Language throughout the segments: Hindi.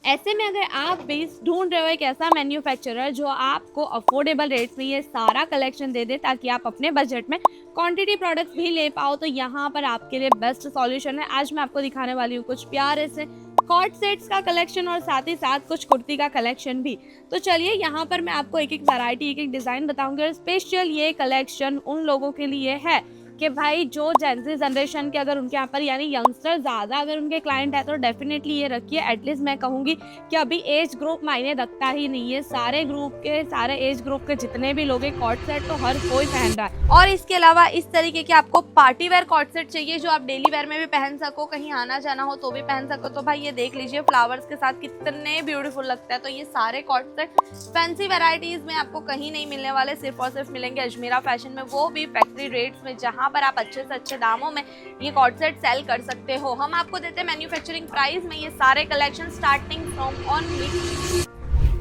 ऐसे में अगर आप भी ढूंढ रहे हो एक ऐसा मैन्युफैक्चरर जो आपको अफोर्डेबल रेट्स में ये सारा कलेक्शन दे दे ताकि आप अपने बजट में क्वांटिटी प्रोडक्ट्स भी ले पाओ, तो यहाँ पर आपके लिए बेस्ट सॉल्यूशन है। आज मैं आपको दिखाने वाली हूँ कुछ प्यारे से कॉट सेट्स का कलेक्शन और साथ ही साथ कुछ कुर्ती का कलेक्शन भी। तो चलिए यहाँ पर मैं आपको एक एक वैरायटी एक एक डिज़ाइन बताऊंगी और स्पेशल ये कलेक्शन उन लोगों के लिए है कि भाई जो जेंजी जनरेशन के अगर उनके यहाँ पर यानी यंगस्टर ज़्यादा अगर उनके क्लाइंट है तो डेफिनेटली ये रखिए। एटलीस्ट मैं कहूँगी कि अभी एज ग्रुप मायने रखता ही नहीं है, सारे एज ग्रुप के जितने भी लोग हैं कॉट सेट तो हर कोई पहन रहा है। और इसके अलावा इस तरीके के आपको पार्टी वेयर कॉट सेट चाहिए जो आप डेली वेयर में भी पहन सको, कहीं आना जाना हो तो भी पहन सको, तो भाई ये देख लीजिए फ्लावर्स के साथ कितने ब्यूटीफुल लगता है। तो ये सारे कॉट सेट फैंसी वेराइटीज में आपको कहीं नहीं मिलने वाले, सिर्फ और सिर्फ मिलेंगे अजमेरा फैशन में, वो भी फैक्ट्री रेट्स में, जहाँ पर आप अच्छे से अच्छे दामों में ये कॉट सेट सेल कर सकते हो। हम आपको देते हैं मैन्युफैक्चरिंग प्राइस में ये सारे कलेक्शन स्टार्टिंग फ्रॉम ओनली।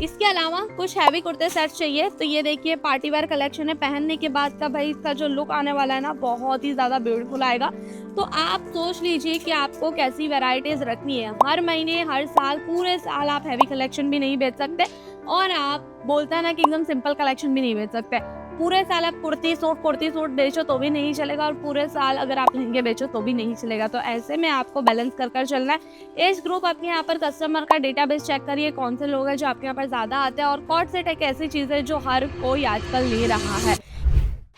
इसके अलावा कुछ हैवी कुर्ते सेट चाहिए तो ये देखिए पार्टी वेयर कलेक्शन है। पहनने के बाद का भाई इसका जो लुक आने वाला है ना बहुत ही ज़्यादा ब्यूटीफुल आएगा। तो आप सोच लीजिए कि आपको कैसी वैरायटीज रखनी है। हर महीने हर साल पूरे साल आप हैवी कलेक्शन भी नहीं बेच सकते और आप बोलता है ना कि एकदम सिंपल कलेक्शन भी नहीं बेच सकते। पूरे साल आप कुर्ती सूट बेचो तो भी नहीं चलेगा और पूरे साल अगर आप लहंगे बेचो तो भी नहीं चलेगा। तो ऐसे में आपको बैलेंस कर कर चलना है। एज ग्रुप अपने यहाँ पर कस्टमर का डेटाबेस चेक करिए कौन से लोग हैं जो आपके यहाँ पर ज़्यादा आते हैं। और कॉट सेट एक ऐसी चीज़ है जो हर कोई आजकल ले रहा है।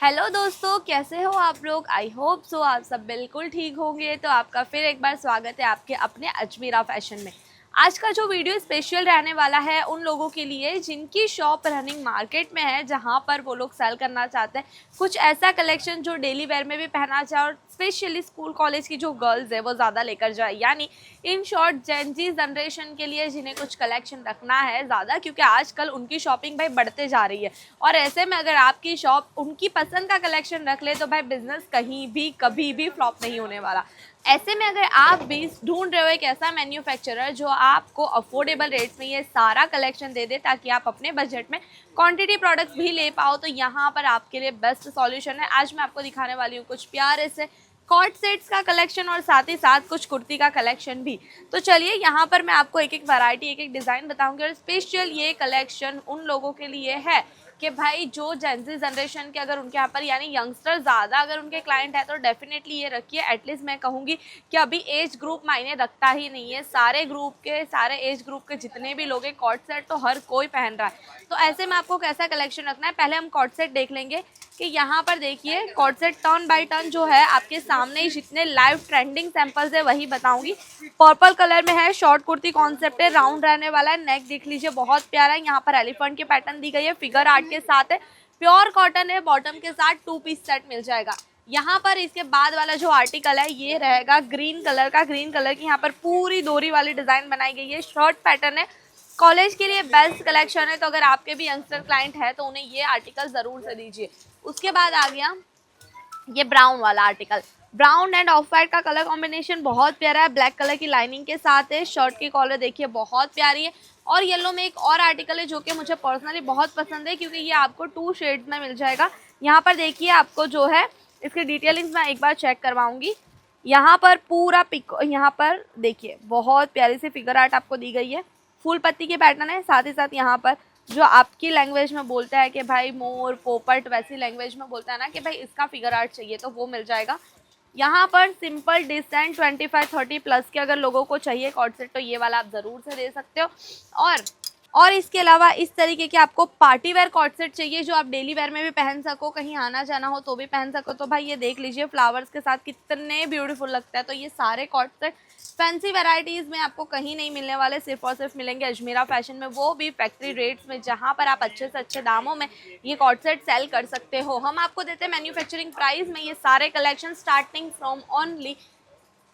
हेलो दोस्तों, कैसे हो आप लोग? आई होप सो आप सब बिल्कुल ठीक होंगे। तो आपका फिर एक बार स्वागत है आपके अपने अजमेरा फैशन में। आज का जो वीडियो स्पेशल रहने वाला है उन लोगों के लिए जिनकी शॉप रनिंग मार्केट में है, जहां पर वो लोग सेल करना चाहते हैं कुछ ऐसा कलेक्शन जो डेली वेयर में भी पहना जाए और स्पेशली स्कूल कॉलेज की जो गर्ल्स है वो ज़्यादा लेकर जाए। यानी इन शॉर्ट जेनजी जनरेशन के लिए जिन्हें कुछ कलेक्शन रखना है ज़्यादा, क्योंकि आजकल उनकी शॉपिंग भाई बढ़ते जा रही है। और ऐसे में अगर आपकी शॉप उनकी पसंद का कलेक्शन रख ले तो भाई बिजनेस कहीं भी कभी भी फ्लॉप नहीं होने वाला। ऐसे में अगर आप भी ढूंढ रहे हो एक ऐसा मैन्युफैक्चरर जो आपको अफोर्डेबल रेट्स में ये सारा कलेक्शन दे दे ताकि आप अपने बजट में क्वांटिटी प्रोडक्ट्स भी ले पाओ, तो यहाँ पर आपके लिए बेस्ट सॉल्यूशन है। आज मैं आपको दिखाने वाली हूँ कुछ प्यारे से कॉट सेट्स का कलेक्शन और साथ ही साथ कुछ कुर्ती का कलेक्शन भी। तो चलिए यहाँ पर मैं आपको एक एक वैरायटी एक एक डिज़ाइन बताऊंगी और स्पेशल ये कलेक्शन उन लोगों के लिए है कि भाई जो जेंजी जनरेशन के अगर उनके यहाँ पर यानी यंगस्टर ज़्यादा अगर उनके क्लाइंट है तो डेफिनेटली ये रखिए। एटलीस्ट मैं कहूँगी कि अभी एज ग्रुप मायने रखता ही नहीं है, सारे एज ग्रुप के जितने भी लोग हैं कॉट सेट तो हर कोई पहन रहा है। तो ऐसे में आपको कैसा कलेक्शन रखना है, पहले हम कॉट सेट देख लेंगे कि यहाँ पर देखिए कॉट सेट टर्न बाय टर्न जो है आपके सामने ही जितने लाइव ट्रेंडिंग सैंपल्स है वही बताऊंगी। पर्पल कलर में है, शॉर्ट कुर्ती कॉन्सेप्ट है, राउंड रहने वाला है, नेक देख लीजिए बहुत प्यारा है। यहाँ पर एलिफेंट के पैटर्न दी गई है, फिगर आर्ट के साथ है, प्योर कॉटन है, बॉटम के साथ 2 पीस सेट मिल जाएगा। यहाँ पर इसके बाद वाला जो आर्टिकल है ये रहेगा ग्रीन कलर की यहाँ पर पूरी डोरी वाली डिजाइन बनाई गई है, शॉर्ट पैटर्न है, कॉलेज के लिए बेस्ट कलेक्शन है। तो अगर आपके भी यंगस्टर क्लाइंट है तो उन्हें ये आर्टिकल जरूर से दीजिए। उसके बाद आ गया ये ब्राउन वाला article, brown end of white का कलर कॉम्बिनेशन बहुत प्यारा है, ब्लैक कलर की लाइनिंग के साथ है, शर्ट की कॉलर देखिए बहुत प्यारी है। और येलो में एक और आर्टिकल है जो कि मुझे पर्सनली बहुत पसंद है क्योंकि ये आपको 2 शेड्स में मिल जाएगा। यहाँ पर देखिए आपको जो है इसकी डिटेलिंग्स मैं एक बार चेक करवाऊंगी। यहाँ पर पूरा पिक, यहाँ पर देखिए बहुत प्यारी सी फिगर आर्ट आपको दी गई है, फूल पत्ती के पैटर्न है, साथ ही साथ यहाँ पर जो आपकी लैंग्वेज में बोलता है कि भाई मोर पोपट, वैसी लैंग्वेज में बोलता है ना कि भाई इसका फिगर आर्ट चाहिए तो वो मिल जाएगा। यहाँ पर सिंपल डिसेंट 25-30 प्लस के अगर लोगों को चाहिए कॉट सेट तो ये वाला आप ज़रूर से दे सकते हो। और इसके अलावा इस तरीके के आपको पार्टी वेयर कॉट सेट चाहिए जो आप डेली वेयर में भी पहन सको, कहीं आना जाना हो तो भी पहन सको, तो भाई ये देख लीजिए फ्लावर्स के साथ कितने ब्यूटीफुल लगता है। तो ये सारे कॉट सेट फैंसी वेराइटीज़ में आपको कहीं नहीं मिलने वाले, सिर्फ और सिर्फ मिलेंगे अजमेरा फैशन में, वो भी फैक्ट्री रेट्स में, जहाँ पर आप अच्छे से अच्छे दामों में ये कॉट सेट सेल कर सकते हो। हम आपको देते हैं मैन्युफैक्चरिंग प्राइस में ये सारे कलेक्शन स्टार्टिंग फ्रॉम ओनली।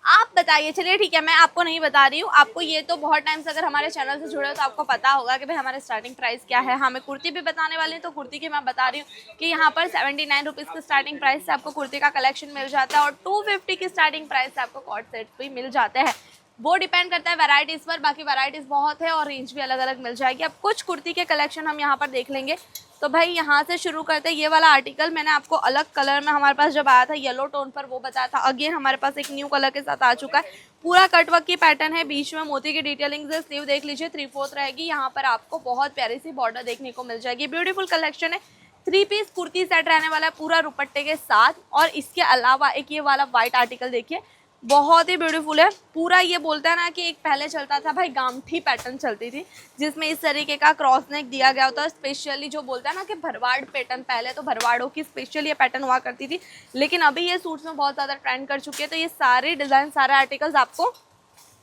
आप बताइए, चलिए ठीक है मैं आपको नहीं बता रही हूँ, आपको ये तो बहुत टाइम से अगर हमारे चैनल से जुड़े हो तो आपको पता होगा कि भाई हमारे स्टार्टिंग प्राइस क्या है। हाँ, मैं कुर्ती भी बताने वाली हूँ तो कुर्ती की मैं बता रही हूँ कि यहाँ पर 79 रुपीज़ की स्टार्टिंग प्राइस से आपको कुर्ती का कलेक्शन मिल जाता है और 250 की स्टार्टिंग प्राइस से आपको कॉट सेट भी मिल जाते हैं। वो डिपेंड करता है वैरायटीज़ पर। बाकी वैरायटीज़ बहुत है और रेंज भी अलग अलग मिल जाएगी। अब कुछ कुर्ती के कलेक्शन हम यहाँ पर देख लेंगे। तो भाई यहाँ से शुरू करते हैं। ये वाला आर्टिकल मैंने आपको अलग कलर में हमारे पास जब आया था येलो टोन पर वो बताया था। अगेन हमारे पास एक न्यू कलर के साथ आ चुका है। पूरा कटवर्क की पैटर्न है, बीच में मोती की डिटेलिंग से। स्लीव देख लीजिए 3/4 रहेगी। यहाँ पर आपको बहुत प्यारी सी बॉर्डर देखने को मिल जाएगी। ब्यूटीफुल कलेक्शन है। 3 पीस कुर्ती सेट रहने वाला है पूरा दुपट्टे के साथ। और इसके अलावा एक ये वाला व्हाइट आर्टिकल देखिए, बहुत ही ब्यूटीफुल है। पूरा ये बोलता है ना कि एक पहले चलता था भाई गामठी पैटर्न चलती थी, जिसमें इस तरीके का क्रॉस नेक दिया गया होता है। स्पेशली जो बोलता है ना कि भरवाड़ पैटर्न, पहले तो भरवाड़ों की स्पेशल ये पैटर्न हुआ करती थी, लेकिन अभी ये सूट्स में बहुत ज़्यादा ट्रेंड कर चुकी है। तो ये सारे डिज़ाइन, सारे आर्टिकल्स आपको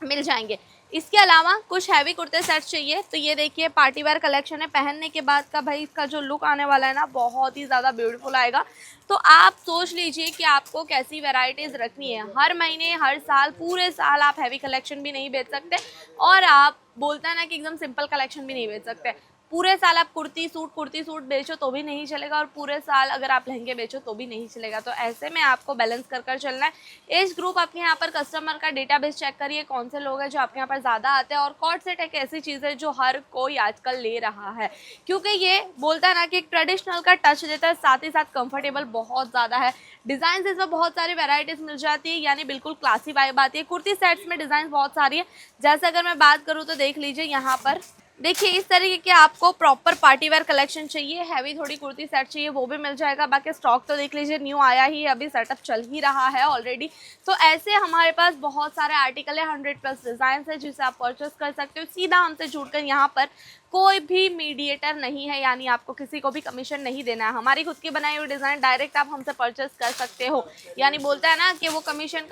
मिल जाएंगे। इसके अलावा कुछ हैवी कुर्ते सेट चाहिए तो ये देखिए पार्टी वेयर कलेक्शन है। पहनने के बाद का भाई इसका जो लुक आने वाला है ना, बहुत ही ज़्यादा ब्यूटीफुल आएगा। तो आप सोच लीजिए कि आपको कैसी वैरायटीज़ रखनी है। हर महीने, हर साल, पूरे साल आप हैवी कलेक्शन भी नहीं बेच सकते और आप बोलते हैं ना कि एकदम सिंपल कलेक्शन भी नहीं बेच सकते। पूरे साल आप कुर्ती सूट बेचो तो भी नहीं चलेगा और पूरे साल अगर आप लहंगे बेचो तो भी नहीं चलेगा। तो ऐसे में आपको बैलेंस कर कर चलना है। एज ग्रुप आपके यहाँ पर कस्टमर का डेटाबेस चेक करिए, कौन से लोग हैं जो आपके यहाँ पर ज़्यादा आते हैं। और कॉर्ड सेट एक ऐसी चीज़ है जो हर कोई आजकल ले रहा है, क्योंकि ये बोलता है ना कि एक ट्रेडिशनल का टच देता है, साथ ही साथ कंफर्टेबल बहुत ज़्यादा है। डिज़ाइन इसमें बहुत सारी वेराइटीज़ मिल जाती है, यानी बिल्कुल क्लासी वाइब आती है। कुर्ती सेट्स में डिज़ाइन बहुत सारी है। जैसे अगर मैं बात करूँ तो देख लीजिए यहाँ पर देखिए इस तरीके के आपको प्रॉपर पार्टी वेयर कलेक्शन चाहिए, हैवी थोड़ी कुर्ती सेट चाहिए वो भी मिल जाएगा। बाकी स्टॉक तो देख लीजिए न्यू आया ही, अभी सेटअप चल ही रहा है ऑलरेडी। तो ऐसे हमारे पास बहुत सारे आर्टिकल है, 100+ डिज़ाइन है जिसे आप परचेस कर सकते हो। सीधा हमसे जुड़कर यहाँ पर कोई भी मीडिएटर नहीं है, यानी आपको किसी को भी कमीशन नहीं देना है। हमारी खुद की बनाई हुई डिज़ाइन डायरेक्ट आप हमसे परचेस कर सकते हो। यानी बोलता है ना कि वो कमीशन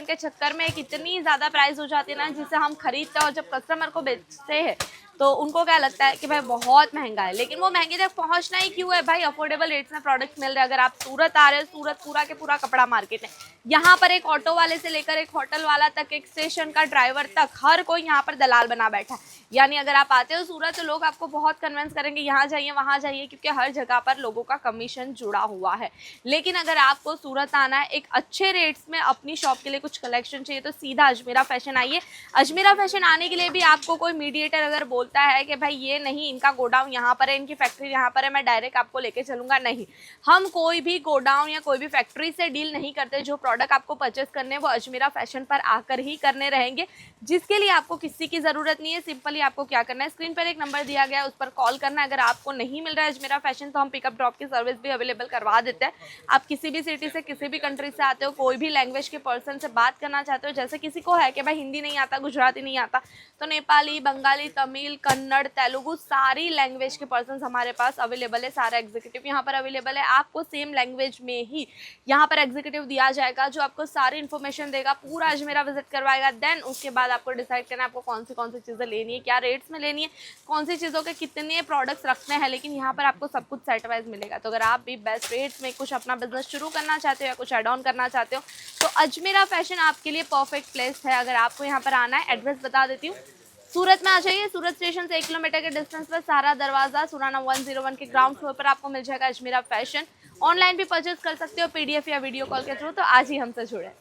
के चक्कर में एक इतनी ज़्यादा प्राइस हो जाती है ना, जिसे हम खरीदते हैं और जब कस्टमर को बेचते हैं तो उनको क्या लगता है कि भाई बहुत महंगा है। लेकिन वो महंगे तक पहुंचना ही क्यों है भाई, अफोर्डेबल रेट्स में प्रोडक्ट मिल रहे हैं। अगर आप सूरत आ रहे हो, सूरत पूरा के पूरा कपड़ा मार्केट है। यहाँ पर एक ऑटो वाले से लेकर एक होटल वाला तक, एक स्टेशन का ड्राइवर तक, हर कोई यहाँ पर दलाल बना बैठा है। यानी अगर आप आते हो सूरत तो लोग आपको बहुत कन्विंस करेंगे यहाँ जाइए वहाँ जाइए, क्योंकि हर जगह पर लोगों का कमीशन जुड़ा हुआ है। लेकिन अगर आपको सूरत आना है, एक अच्छे रेट्स में अपनी शॉप के लिए कुछ कलेक्शन चाहिए, तो सीधा अजमेरा फैशन आइए। अजमेरा फैशन आने के लिए भी आपको कोई मीडिएटर अगर बोलता है कि भाई ये नहीं, इनका गोडाउन यहाँ पर है, इनकी फैक्ट्री यहाँ पर है, मैं डायरेक्ट आपको लेके चलूंगा, नहीं। हम कोई भी गोडाउन या कोई भी फैक्ट्री से डील नहीं करते। जो प्रोडक्ट आपको परचेस करने हैं वो अजमेरा फैशन पर आकर ही करने रहेंगे, जिसके लिए आपको किसी की ज़रूरत नहीं है। सिंपली आपको क्या करना है, स्क्रीन पर एक नंबर दिया गया है उस पर कॉल करना है। अगर आपको नहीं मिल रहा है अजमेरा फैशन तो हम पिकअप ड्रॉप की सर्विस भी अवेलेबल करवा देते हैं। आप किसी भी सिटी से, किसी भी कंट्री से आते हो, कोई भी लैंग्वेज के पर्सन से बात करना चाहते हो, जैसे किसी को है कि भाई हिंदी नहीं आता, गुजराती नहीं आता, तो नेपाली, बंगाली, तमिल, कन्नड़, तेलुगु, सारी लैंग्वेज के पर्सन हमारे पास अवेलेबल है। सारा एग्जीक्यूटिव यहाँ पर अवेलेबल है। आपको सेम लैंग्वेज में ही यहाँ पर एग्जीक्यूटिव दिया जाएगा जो आपको सारी इन्फॉर्मेशन देगा, पूरा अजमेरा विजिट करवाएगा। देन उसके बाद आपको डिसाइड करना है आपको कौन सी चीज़ें लेनी है, क्या रेट्स में लेनी है, कौन सी चीज़ों के कितने प्रोडक्ट्स रखने हैं। लेकिन यहाँ पर आपको सब कुछ सेट वाइज मिलेगा। तो अगर आप भी बेस्ट रेट्स में कुछ अपना बिजनेस शुरू करना चाहते हो या कुछ एड ऑन करना चाहते हो तो अजमेरा फैशन आपके लिए परफेक्ट प्लेस है। अगर आपको यहाँ पर आना है, एड्रेस बता देती हूँ। सूरत में आ जाइए। सूरत स्टेशन से 1 किलोमीटर के डिस्टेंस पर सारा दरवाजा, सुराना 101 के ग्राउंड फ्लोर पर आपको मिल जाएगा अजमेरा फैशन। ऑनलाइन भी परचेज कर सकते हो PDF या वीडियो कॉल के थ्रू। तो आज ही हमसे जुड़े।